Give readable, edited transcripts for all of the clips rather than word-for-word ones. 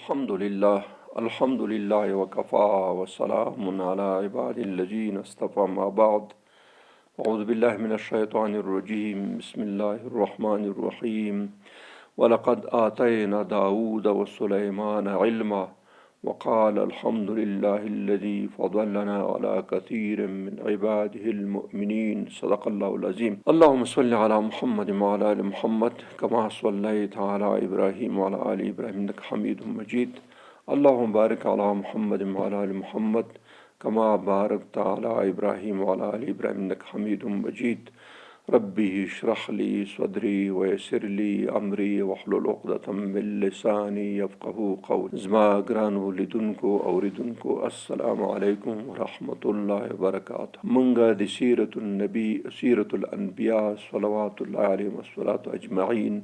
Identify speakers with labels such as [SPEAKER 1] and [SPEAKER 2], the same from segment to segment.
[SPEAKER 1] الحمد لله وكفى وسلام على عباد الذين اصطفى ما بعد. أعوذ بالله من الشيطان الرجيم. بسم الله الرحمن الرحيم. ولقد آتينا داود وسليمان علما وقال الحمد لله الذي فضلنا على كثير من عباده المؤمنين. صدق الله العظيم. اللهم صل على محمد وعلى آل محمد كما صليت على إبراهيم وعلى آل إبراهيم إنك حميد مجيد. اللهم بارك على محمد وعلى آل محمد كما باركت على إبراهيم وعلى آل إبراهيم إنك حميد مجيد. ربي اشرح لي صدري ويسر لي أمري واحلل عقدة من لساني يفقهوا قولي. زما ګرانو لیدونکو اوریدونکو السلام علیکم ورحمت الله وبرکاته. منګه د سیرت النبی سیرت الانبیاء صلوات الله علیهم والصلاة اجمعین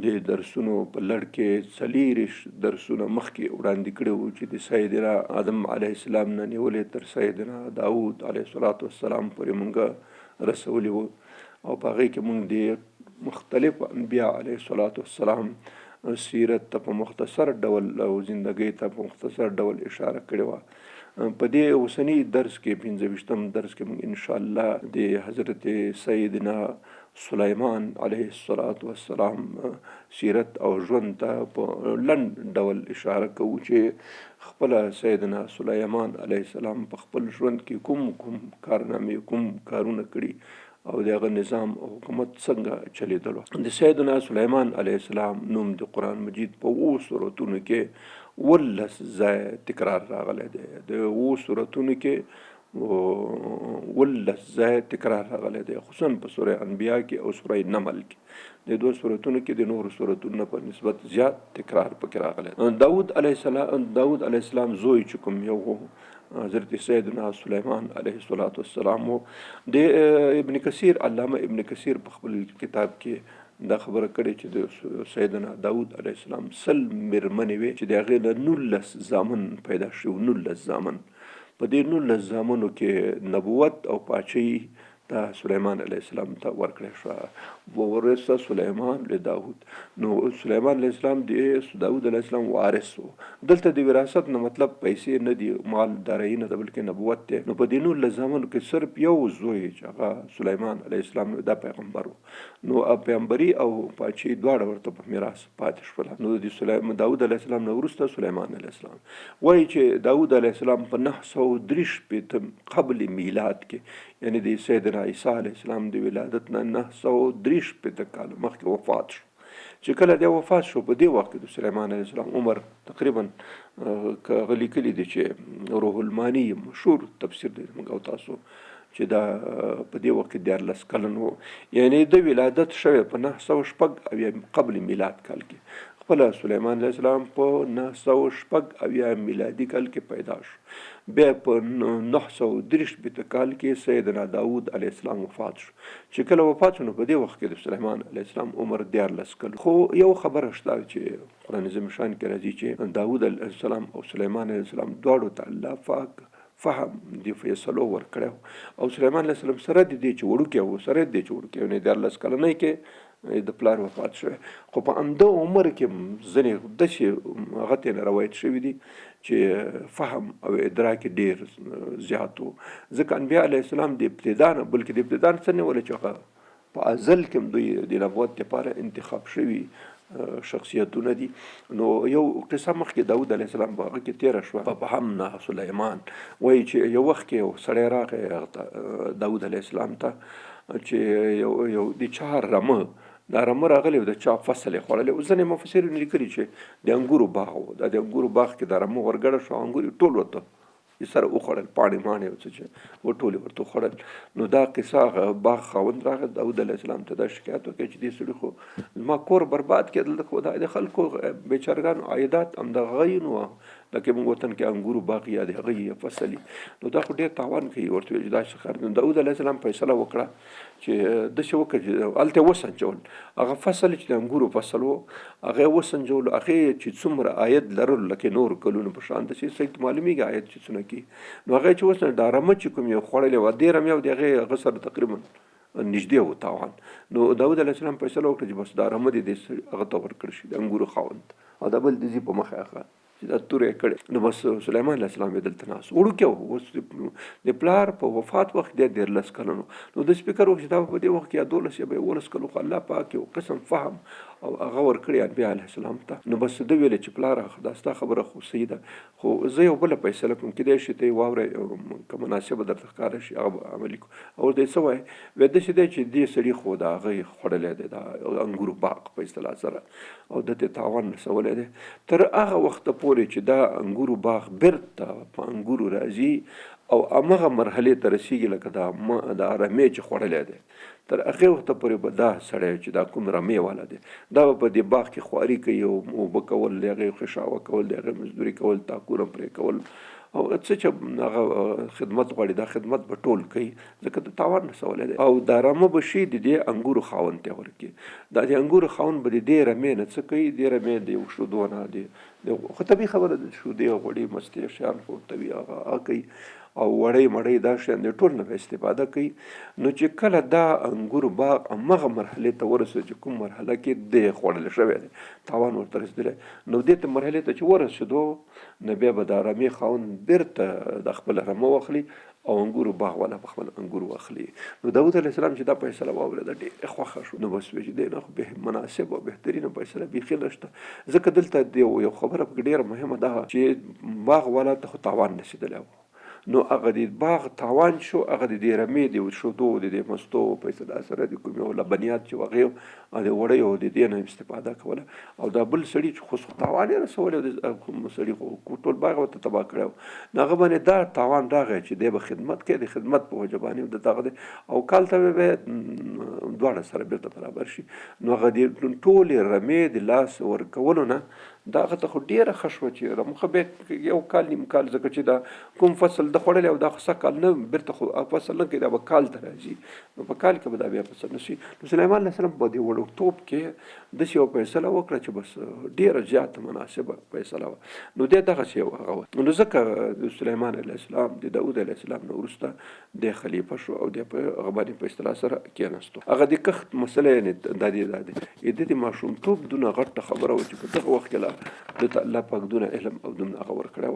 [SPEAKER 1] د درسونو په لړ کې څلېرش درسونه مخکې وړاندې کړي وو چې د سیدنا آدم علیه السلام نه نیولې تر سیدنا داود علیه السلام پورې مونږ رسولي وو او په هغې کې مونږ د مختلف انبیاء علیه السلام سیرت ته په مختصر ډول او زندګۍ ته په مختصر ډول اشاره کړې وه. په دې اوسني درس کې 25م درس کې مونږ انشاءالله د حضرت سیدنا سلیمان علیه السلام سیرت او ژوند ته په لنډ ډول اشاره کوو چې خپله سیدنا سلیمان علیه السلام په خپل ژوند کې کوم کارنامې کوم کارونه کړي او د هغه نظام او حکومت څنګه چلیدلو. د سیدنا سلیمان علیه السلام نوم د قرآن مجید په 7 سورتونو کې 19 ځای تکرار راغلی دی. د 7 سورتونو کې 19 ځای تکرار راغلی دی، خصوصا په سوره انبیاء کې او سوره نمل کې. د 2 سورتونو کې د نورو سورتونو په نسبت زیات تکرار پکې راغلی. داود علیه السلام زوی چې کوم یو حضرت سیدنا سلیمان علیه السلام د ابن کثیر علامه ابن کثیر په خپل کتاب کې دا خبره کړې چې د سیدنا داود علیه السلام 100 مېرمنې وې چې د هغې نه 19 زامن پیدا شوي. 19 زامن په دې 19 زامنو کې نبوت او پاچهي دا سلیمان علیه السلام ته ورکړی شوه. ورثه سلیمان له داود. نو سلیمان علیه السلام د داود علیه السلام وارث و. دلته د وراثت نه مطلب پیسې نه دي، مال دارایي نه ده، بلکې نبوت دی. نو په دې 19 زامنو کې صرف یو زوی چې هغه سلیمان علیه السلام دا پیغمبر و. نو پیغمبري او پاچهي دواړه ورته په میراث پاتې شوله. نو د داود علیه السلام نه وروسته سلیمان علیه السلام وایي چې داود علیه السلام په 963 قبل میلاد کې، یعنی د سیدنا عیسی علیه السلام د ولادت نه 963 کال مخکې وفات شو. چې کله دی وفات شو په دې وخت کې د سلیمان علیه السلام عمر تقریبا هغه لیکلي دي چې روح المانی مشهور تفسیر دی موږ او تاسو چې دا په دې وخت کې 14 کلن و، یعنی د ولادت شوی په 906 قبل میلاد کال کې. خپل سلیمان علیه السلام په 906 میلادي کال کې پیدا شو. بیا په 963 کال کې سیدنا داود علیه السلام وفات شو. چې کله وفات شو نو په دې وخت کې د سلیمان علیه السلام عمر 14 کال. خو یو خبره شته چې قرآن عظیم شان کې راځي چې داود علیه السلام او سلیمان علیه السلام دواړو ته الله پاک فهم دی فیصلو ورکړی او سلیمان علیه السلام سره د دې چې وړوکی و، سره د دې چې وړوکی و، 14 کلنۍ کې د پلار وفات شوی. خو په همده عمر کې ځینې داسې هغه ته نه روایت شوي دي چې فهم او ادراک ډېر زیات و. ځکه انبیاء علیه السلام د ابتدا نه، بلکې د ابتدا نه څه نیولی چې هغه په ازل کې دوی د نبوت لپاره انتخاب شوي شخصیتونه دي. نو یو قصه مخکې داود علیه السلام په هغه کې تېره شوه په همنا سلیمان. وایي چې یو وخت کې یو سړی راغی داود علیه السلام ته چې یو د چا رمه، دا رمه راغلی و، د چا فصل یې خوړلی و. ځینې مفسرین لیکلي چې د انګورو باغ و، دا د انګورو باغ کې دا رمه ورګډه شوه، انګور یې ټول ورته سره وخوړل، پاڼې ماڼې او څه چې و ټولې ورته وخوړل. نو دا قصه هغه باغ خاوند راغی داود علیه السلام ته دا شکایت وکړ چې دې سړي خو زما کور برباد کړ، خو د خلکو بیچارګانو عایدات همدغه غي نو لکه موږ وطن کې انګورو باغ یا د هغې فصلي، نو دا خو ډېر تاوان کوي. ورته ویل چې دا څه کار. نو داود علیه السلام فیصله وکړه چې داسې وکړه چې هلته وسنجول هغه فصل چې د انګورو فصل و هغه یې وسنجول، هغې چې څومره عاید لرل لکه نور کلونو په شان داسې صحیح معلومیږي عاید چې څونه کي. نو هغه چې وسنجول دا رمه چې کوم یې خوړلې وه دې رمې او د هغې سره تقریبا نږدې و تاوان. نو داود علیه السلام فیصله وکړه چې بس دا رمه دې هغه ته ورکړل شي د انګورو خاوند او دا بل د ځي په مخه هغه چې دا توره یې کړې. نو بس سلیمان علیه السلام یې دلته ناست وړوکی و. اوس د پلار په وفات وخت دی 13 کلن نو د فکر وکړي چې دا په دې وخت کې یا 12 یا 11 کلن خو الله پاک یو قسم فهم او هغه ورکړی انبیا علیه السلام ته. نو بس ده ویل چې پلاره دا ستا خبره خو صحیح ده خو زه یو بله فیصله کوم کیدای شي ته یې واورئ که مناسبه درته ښکاره شي هغه به عملي کړو. او دی څه وایي وایي داسې دی چې دې سړي خو د هغه یې خوړلی دی دا انګورو باغ په اصطلاح سره او ده ته تاوان رسولی دی تر هغه وخته پورې چې دا انګورو باغ بیرته په انګورو راځي او همغه مرحلې ته رسیږي لکه د رمې چې خوړلی دی تر هغې وخته پورې به دا سړی چې دا کوم رمې والا دی دا به په دې باغ کې خواري کوي او اوبه کول د هغې خشاوه کول د هغې مزدوري کول تاکونه پرې کول او څه چې هغه خدمت غواړي دا خدمت به ټول کوي ځکه د تاوان رسولی دی. او دا رمه به شي د دې انګورو خاوند ته ورکړي دا د انګورو خاوند به د دې رمې نه څه کوي دې رمې د یو شودو نه خو طبیعي خبره ده شودې غوړي مستې شیان خو طبیعي هغه کوي او وړی مړی دا شیان د ټول نه به استفاده کوي. نو چې کله دا انګورو باغ همغه مرحلې ته ورسېد چې کوم مرحله کې دی خوړل شوی دی تاوان ورته رسېدلی نو دې ته مرحلې ته چې ورسېدو نو بیا به د رمې خاوند بیرته د خپله رمه واخلي او انګورو باغ والا په خپل انګور واخلي. نو داود علیه السلام چې دا فیصله واورېده ډېره خوښه شو. نو بس وایي چې دی نه خو مناسب او بهترینه فیصله بیخي نشته ځکه دلته یو خبره پکې ډېره مهمه ده چې باغ والا ته خو تاوان رسېدلی و نو هغه د باغ تاوان شو هغه د دې رمې د شودو د دې مستو په اصطلاح سره د کوم یو لبنیات چې هغې د وړیو د دې نه استفاده کوله او دا بل سړي چې خو تاوان یې رسولی د سړي خو ټول باغ ورته تباه کړی و نو هغه باندې دا تاوان راغی چې دی به خدمت کوي د خدمت په وجه باندې د دغه دی او کال ته به دواړه سره بیرته برابر شي. نو هغه د ټولې رمې د لاس ورکولو نه دا هغه ته خو ډېره ښه شوه چې رمخه بیا یو کال نیم کال ځکه چې دا کوم فصل د خوړلی او دا خو څه کال نه بیرته خو فصل نه کوي دا به کال ته راځي نو په کال کې به دا بیا فصل نه شي. نو سلیمان علیه السلام په دې وړوکتوب کې داسې یو فیصله وکړه چې بس ډېره زیاته مناسبه فیصله وه نو دی دغسې یو هغه وه. نو ځکه د سلیمان علیه السلام د داود علیه السلام نه وروسته دی خلیفه شو او دی په هغه باندې په اصطلاح سره کېناستو. هغه د کښت مسله یعنې دا دی د دې ماشومتوب دونه غټه خبره وه چې په دغه وخت کې د الله پاک دونه علم او دونه هغه ورکړی و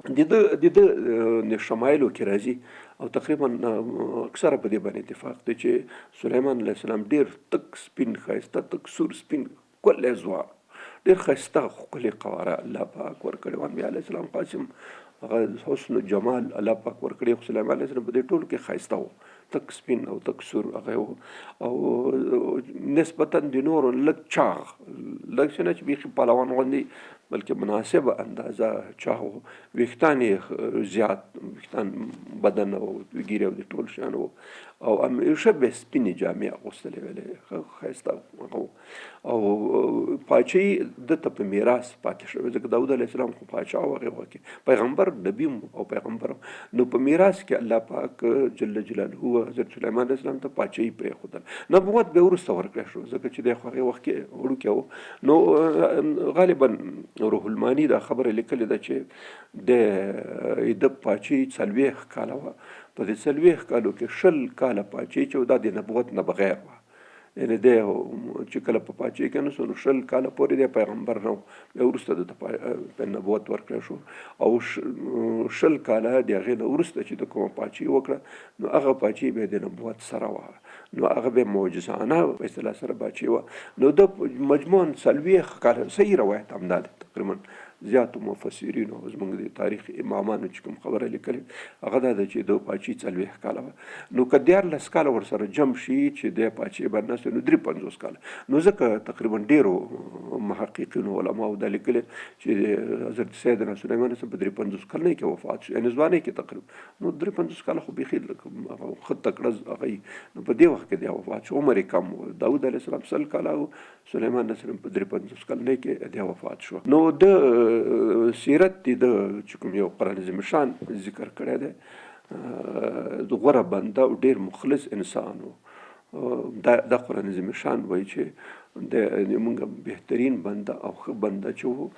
[SPEAKER 1] د ده شمایلو کې راځي او تقریبا اکثره په دې باندې اتفاق دی چې سلیمان علیه السلام ډېر تک سپین ښایسته تک سور سپین کلی ځوان ډېر ښایسته ښکلې قواره الله پاک ورکړی و. انبیا علیه السلام قاسم هغه حسن جمال الله پاک ورکړی خو سلیمان علیه السلام په دې ټولو کې ښایسته و تک سپین او تک سور هغه و او نسبتا د نورو لږ چاغ لږ څه نه چې بیخي پهلوان غوندې بلکې مناسبه اندازه چاغ و ویښتان یې زیات ویښتان بدن او ګیرې او د ټول شیان و او همیشه به سپینې جامې اغوستلې ویلې ښایسته هغه او پاچهي ده ته په میراث پاتې شوی ځکه داود علیه السلام خو پاچا و هغې وخت کې پیغمبر نبي او پیغمبر نو په میراث کې الله پاک جل جلاله حضرت سلیمان علیه السلام ته پاچهي پرېښودل نبوت بیا وروسته ورکړی شو ځکه چې دی خو هغې وخت کې وړوکی و. نو غالبا روح المانی دا خبره لیکلې ده چې د پاچهي 40 کاله وه په دې 40 کالو کې 20 کاله پاچهي چې دا د نبوت نه بغیر وه یعنې دی چې کله په پاچهي کې نه سو نو 20 کاله پورې دی پیغمبر نه و بیا وروسته د نبوت ورکړی شو او 20 کاله د هغې نه وروسته چې د کومه پاچهي وکړه نو هغه پاچهي بیا د نبوت سره وه نو هغه بیا معجزانه په اصطلاح سره پاچهي وه. نو د مجموعاً 40 کاله صحیح روایت همدا دی تقریبا زیاتو مفسرینو زموږ د تاریخ امامانو چې کوم خبره لیکلې هغه دا ده چې د پاچهي 40 کاله وه نو که 14 کاله ورسره جمع شي چې د پاچهي باندې نو 53 کاله نو ځکه تقریبا ډېرو محققینو علماو دا لیکلې چې حضرت سیدنا سلیمان علیه السلام په 53 کلنۍ کې وفات شو یعنې ځوانۍ کې تقریبا نو 53 کاله خو بیخي ښه تکړه هغه نو په دې وخت کې دی وفات شو عمر یې کم و. داود علیه السلام 100 کاله و سلیمان علیه السلام په 53 کلنۍ کې دی وفات شو. نو د سیرت دی د چې کوم یو قرآن عظیم شان ذکر کړی دی د غوره بنده او ډېر مخلص انسان و دا قرآن عظیم شان وایي چې د موږ بهترین بنده او ښه بنده چې و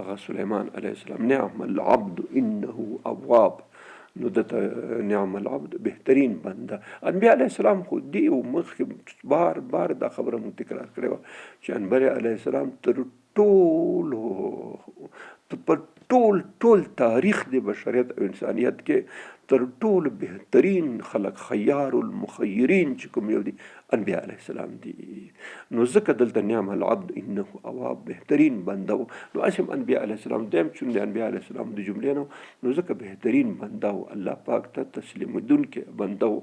[SPEAKER 1] هغه سلیمان علیه السلام نعم العبد انه اواب نو دته نعم العبد بهترین بنده. انبیا علیه السلام خو دی مخکې بار بار دا خبره مو تکرار کړې وه چې انبیا علیه السلام تر په ټول تاریخ د بشریت او انسانیت کې تر ټولو بهترین خلق خیار المخیرین چې کوم یو دي انبیاء علیه السلام دي. نو ځکه دلته نعم العبد انه اواب بهترین بنده و. نو اسم انبیاء علیه السلام دیم چون د انبیاء علیه السلام د جملې نو ځکه بهترین بنده و، الله پاک ته تسلیمدونکې بنده و.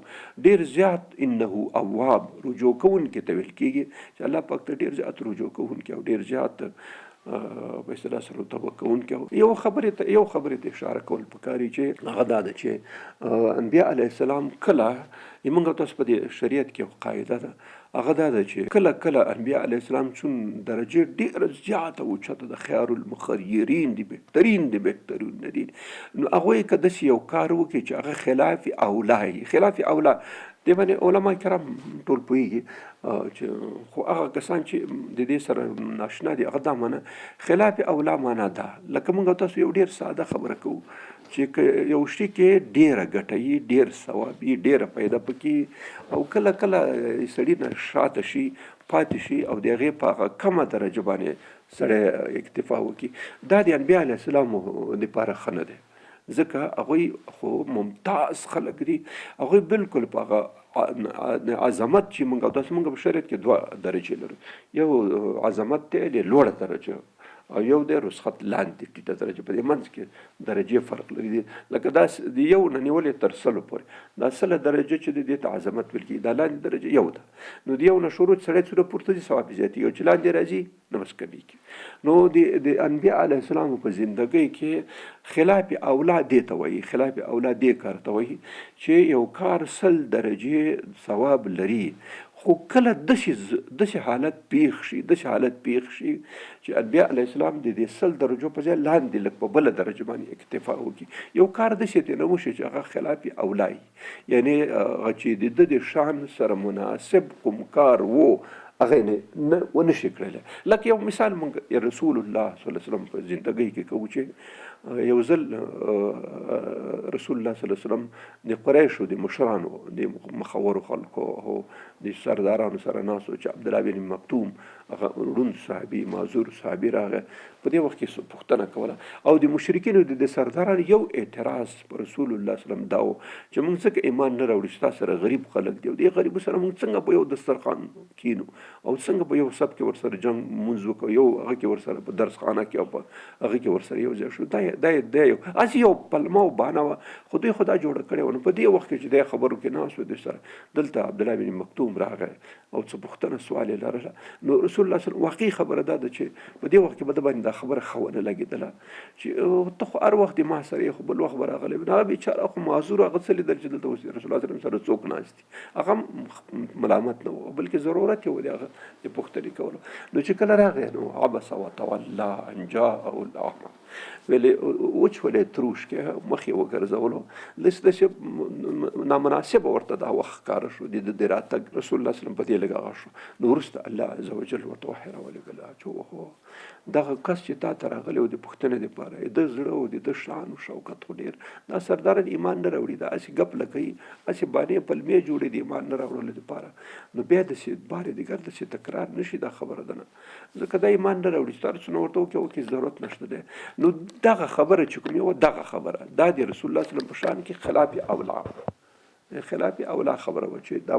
[SPEAKER 1] ډېر زیات انه اواب رجوع کوونکې ته ویل کېږي چې الله پاک ته ډېر زیات رجوع کوونکی او ډېر زیات په اصطلاح سره توبه کوونکی. یو خبرې ته اشاره کول پکاري چې هغه دا ده چې انبیاء علیه السلام کله موږ تاسو په دې شریعت کې یو قاعده ده هغه دا ده چې کله انبیاء علیه السلام چون درجه ډېره زیاته اوچته د خیار المخیرین دي، بهترین دي، نو هغوی که داسې یو کار وکړي چې هغه خلاف اولا دې باندې علما کرام ټول پوهېږي چې خو هغه کسان چې د دې سره ناشنا دي هغه دا معنی خلاف اولا معنا ده. لکه موږ تاسو یو ډېر ساده خبره کوو چې یو شي کې ډېره ګټه وي، ډېر ثواب وي، ډېره پیدا پکې، او کله سړي نه شاته شي پاتې شي او د هغې په هغه کمه درجه باندې سړی اکتفا وکړي، دا د انبیاء علیه السلام دپاره ښه نه دی. ځکه هغوی خو ممتاز خلک دي، هغوی بالکل په هغه عظمت چې موږ په شریعت کې 2 درجې لرو، یو عظمت دی د لوړه درجه او یو دی رسخت لاندې ټیټه درجه، په دې منځ کې درجې فرق لري. لکه دا د یو نه نیولې تر 100 پورې دا 100 درجه چې د دې ته عظمت ویل کېږي، دا لاندې درجه یو ده. نو د یو نه شروع سړی څومره پورته ځي ثواب زیاتېږي، او چې لاندې راځي نو بس کمیږي. نو د انبیاء علیه السلام په زندګۍ کې خلاف اولا دې ته وایي، خلاف اولا دې کار ته وایي چې یو کار 100 درجې ثواب لري، خو کله داسې حالت پیښ شي چې انبیاء علیه السلام د دې 100 درجو په ځای لاندې لږ په بله درجه باندې اکتفا وکړي، یو کار داسې ته نه وشي چې هغه خلاف اولا وي، یعنی هغه چې د شان سره مناسب کوم کار و هغه نه ونشي کړلی. لکه یو مثال موږ رسول الله صلی الله علیه وسلم په زندګۍ کې کوو چې یو ځل رسول الله صلی الله علیه وسلم د قریشو د مشرانو د مخورو خلکو او د سردارانو سره ناست و چې عبدالله بن مکتوم هغه ړوند صحابي معذور صحابي راغی، په دې وخت کې پوښتنه کوله او د مشرکینو د سردارانو یو اعتراض په رسول الله صلی الله علیه وسلم دا و چې موږ ځکه ایمان نه راوړو چې تاسو سره غریب خلک دي او دې غریبو سره موږ څنګه په یو دسترخوان کینو او څنګه په یو سب کې ورسره جنګ مونځ وکړو، یو هغه کې ورسره په درس خانه کې او په هغه کې ورسره یو ځای شو. دا یو هسې یو پلمه او بانه وه، خو دوی خو دا جوړه کړې وه. نو په دې وخت کې چې دی خبرو کې ناست و دوی سره دلته عبدالله بن مکتوم راغی او څه پوښتنه سوال یې لرله. نو رسول الله صلی الله علیه وسلم واقعي خبره دا ده چې په دې وخت کې به د باندې دا خبره ښه ونه لګېدله چې ته خو هر وخت ما سره یې، خو بل وخت به راغلی هغه بیچاره خو معذور، هغه څه لیدل چې دلته اوس رسول الله صلی الله علیه وسلم سره څوک ناست دي، هغه ملامت نه و بلکې ضرورت یې و د هغه د پوښتنې کولو. نو چې کله راغی نو عبس وتولى ان جاءه الاعمى، ویلې وچولې تروش کې مخ یې وګرځولو، داسې نامناسبه ورته دا وخت ښکاره شو د راتګ رسول الله صلی الله علیه وسلم په دې لږ هغه شو. نو وروسته الله عز وجل ورته وحی راولېږله چې دغه کس چې تا ته راغلی و د پوښتنې دپاره د زړه او د شان او شوکت خو ډېر، دا سرداران ایمان نه راوړي، دا هسې ګپ لګوي، هسې بانې پلمې جوړې د ایمان نه راوړلو دپاره. نو بیا داسې بار دیګر داسې تکرار نه شي دا خبره ده نه، ځکه دا ایمان نه راوړي چې تا څونه ورته وکړي ضرورت نشته دی. نو دغه خبره چې کوم یو دغه خبره دا د رسول الله صلی الله علیه وسلم په شان کې خلاف اولا خبره و چې دا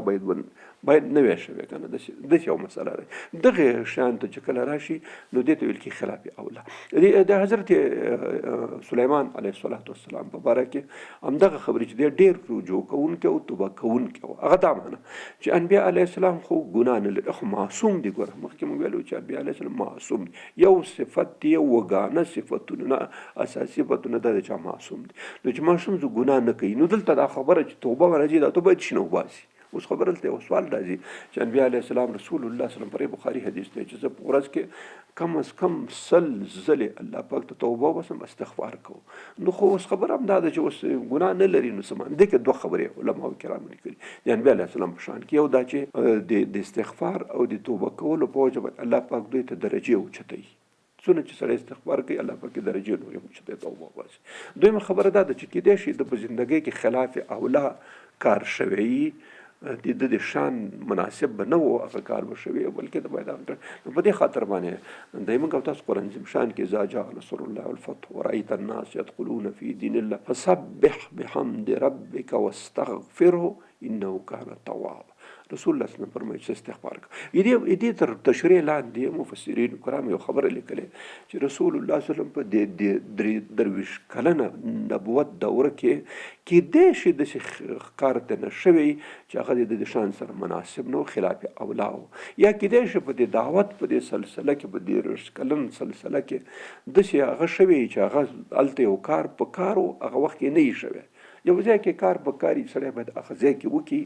[SPEAKER 1] باید نه وی شوی که نه، داسې یو مسله ده. دغه شان ته چې کله راشي نو دې ته ویل کېږي خلاف اولا. د حضرت سلیمان علیه السلام په باره کې همدغه خبرې چې دی ډېر رجوع کوونکی او توبه کوونکی و، هغه دا معنی چې انبیاء علیه السلام خو ګناه نه لري، خو معصوم دي. ګوره مخکې موږ ویلو چې انبیاء علیه السلام معصوم دي، یو صفت دی، یو وګانه صفتونه اساسي صفتونه دا چې معصوم دي. نو چې معصوم زه ګناه نه کوي، نو دلته دا خبره چې توبه راځي دا توبه باید شي نه وباسي. اوس خبره دلته یو سوال راځي چې انبیاء علیه السلام رسول الله صلی الله علیه وسلم بخاري حدیث دی چې زه په ورځ کې کم از کم 100 ځلې الله پاک ته توبه وباسم، استغفار کوم. نو خو اوس خبره هم دا ده چې اوس ګناه نه لري، نو څه دې کې 2 خبرې علماو کرامو لیکلي د انبیاء علیه السلام په شان کې. یو دا چې د استغفار او د توبه کولو په وجه باندې الله پاک دوی ته درجې اوچتوي، څونه چې سړی استغفار کوي الله پاک درجې نورې اوچتوي توبه وباسي. دویمه خبره دا ده چې کیدای شي د په زندګۍ کې خلاف اولا کار شوی د شان مناسب به نه و هغه کار به شوی بلکې د باید نو په دې خاطر باندې د موږ تاسو قرآن عظیم شان کې اذا جاء نصر الله والفتح ورأيت الناس يدخلون في دين الله فسبح بحمد ربك واستغفره انه كان توابا. رسول الله صلی الله علیه وسلم فرمایي چې استغفار کوي. دې تر تشریح لاندې مفسرین کرام یو خبره لیکلې چې رسول الله صلی الله علیه وسلم په درویش کلنه نبوت دوره کې دې شي د ښکار ته نه شوی چې هغه د شان سره مناسب نو خلاف اولا و یا کېدای شي په دې دعوت په دې سلسله کې په دې درویش کلن سلسله کې داسې هغه شوی چې هغه هلته یو کار په کار و هغه وخت کې نه وي شوی. یو ځای کې کار په کاري سړی باید هغه ځای کې وکړي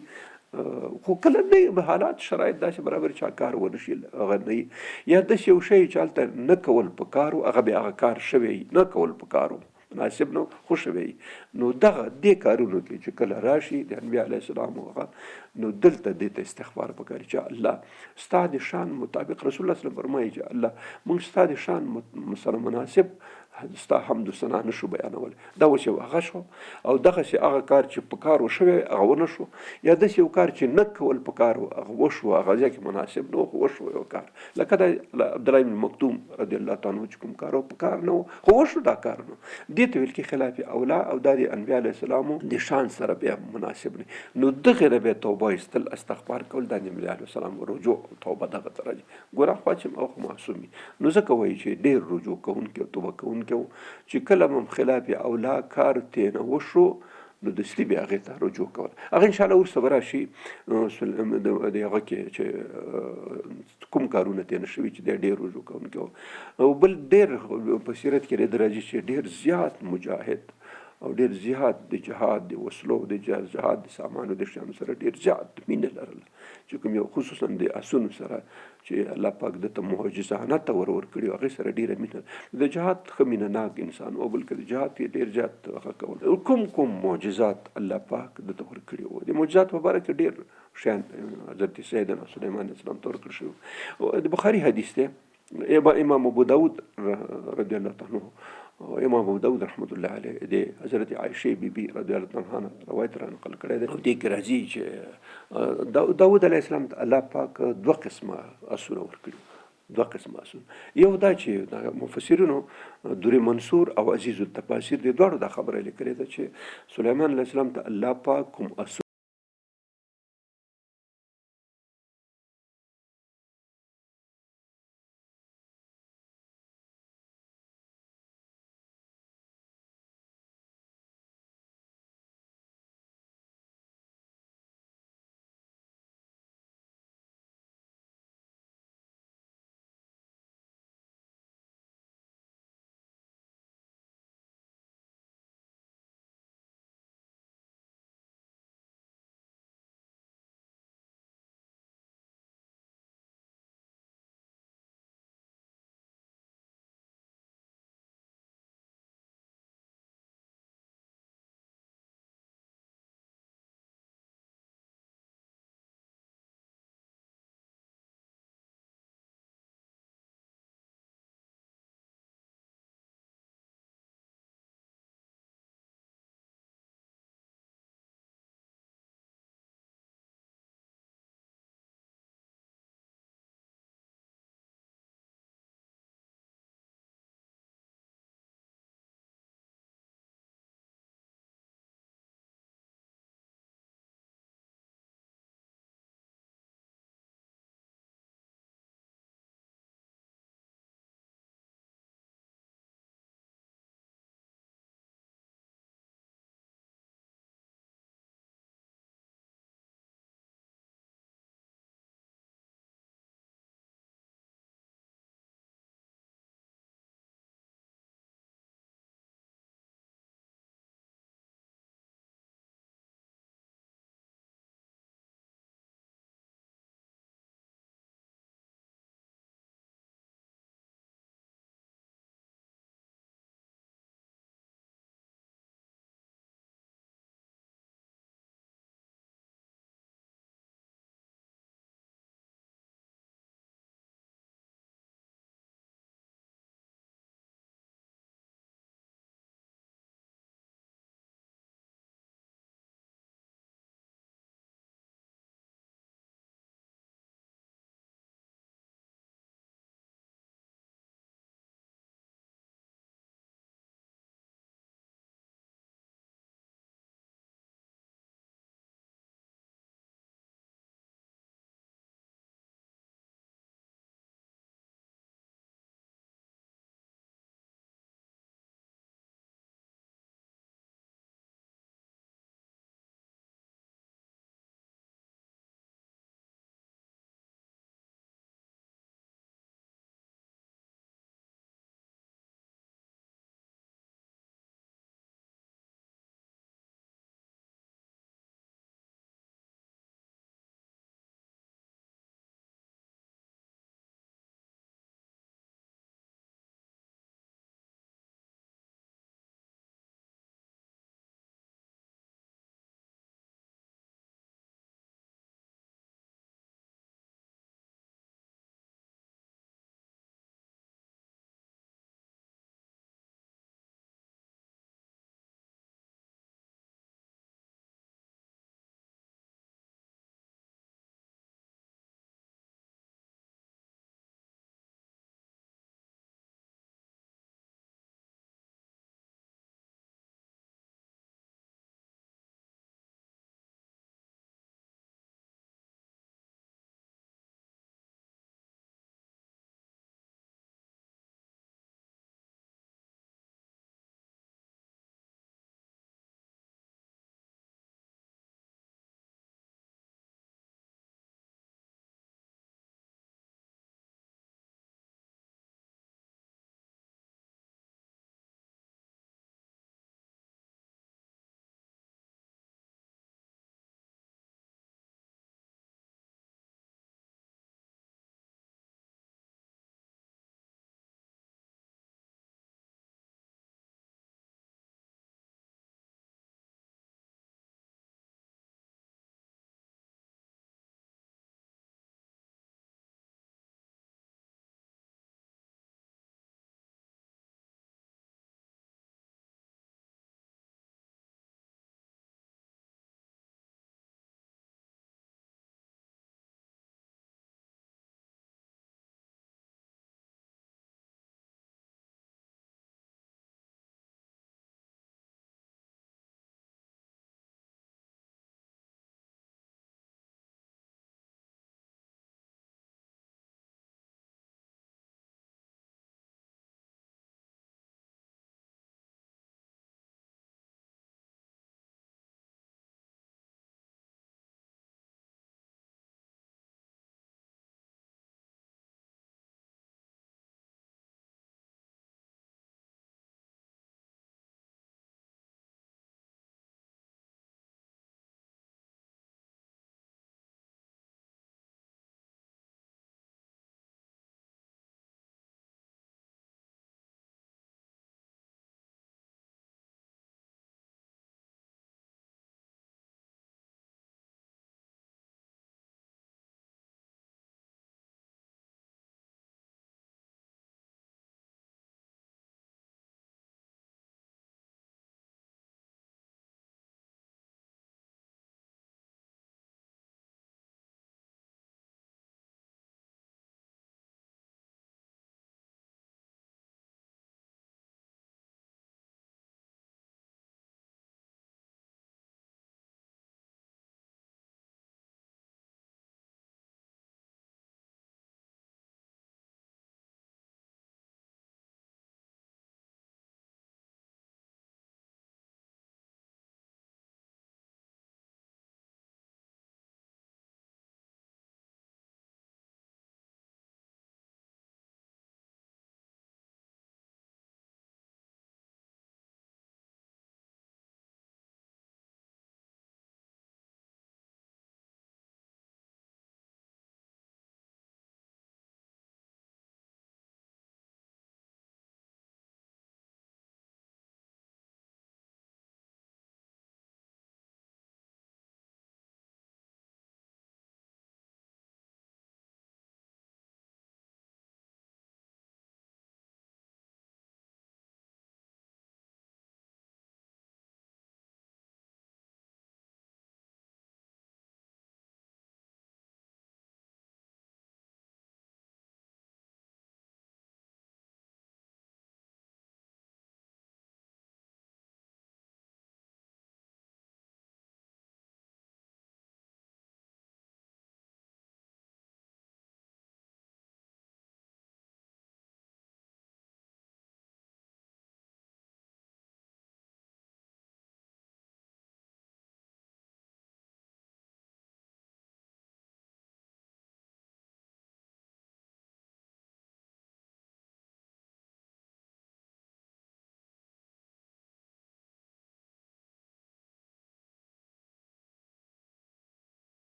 [SPEAKER 1] خو کله نه حالات شرایط داسې برابر چا کار ونه شي هغه نه یا داسې یو شی چې هلته نه کول په کار و هغه بیا هغه کار شوی نه کول په کار و مناسب نو خو شوی نو دغه دې کارونو کې چې کله راشي د انبیا علیه السلام هغه نو دلته دې ته استغفار وکړي چې الله ستا د شان مطابق رسول الله صلی الله علیه وسلم فرمایي چې الله موږ ستا د شان سره مناسب ستا حمد و ثنا نشو بیانول دا اوس یو هغه شو او دغسې هغه کار چې په کار وشوی هغه ونه شو یا داسې یو کار چې نه کول په کار هغه وشو هغه ځای کې مناسب نه خو وشو یو کار لکه د عبدالله بن مکتوم رضی الله تعالی عنه چې کوم کار په کار نه خو وشو دا کار نه دې ته ویل کې خلاف اولا او دا د انبیا علیه السلامو د شان سره بیا مناسب نه نو دغه نه بیا توبه ایستل استغفار کول د انبیا علیه السلام رجوع توبه دغه ته راځي ګوره خوا چې او معصومي نو ځکه وایي چې ډېر رجوع کوونکی او توبه کوونکی چې کله هم خلاف اولا کار تېنه وشو نو دستي بیا هغې ته رجوع کول هغه انشاءالله وروسته به راشي د هغه کې چې کوم کارونه تېنه شوي چې دی ډېر رجوع کوونکی او بل ډېر په سیرت کې د راځي چې ډېر زیات مجاهد او ډېر زیات د جهاد د وسلو د جهاد د سامانو د شیانو سره ډېر زیات مینه لرله چې کوم یو خصوصا د اسونو سره چې الله پاک دته معجزانه ته ور کړي هغې سره ډېره مینه د جهاد ښه مینه ناک انسان او بلکې د جهاد کې ډېر زیات هغه کول کوم معجزات الله پاک دته ور کړي وو د معجزات په باره کې ډېر شیان حضرت سیدنا سلیمان علیه السلام ته ورکړل شوي د بخاري حدیث دی امام ابو داود رضی الله تعالی عنه امام ابو داود رحمت الله علیه د حضرت عایشې بی بی رضی الله تعالی عنها روایت را نقل کړی دی او دې کې راځي چې داود علیه السلام الله پاک دوه قسمه اسونه ورکړي دوه قسمه اسونه یو دا چې مفسرینو دوری منصور او عزیز التفاسیر د دواړو دا خبره لیکلې ده چې سلیمان علیه السلام ته الله پاک کوم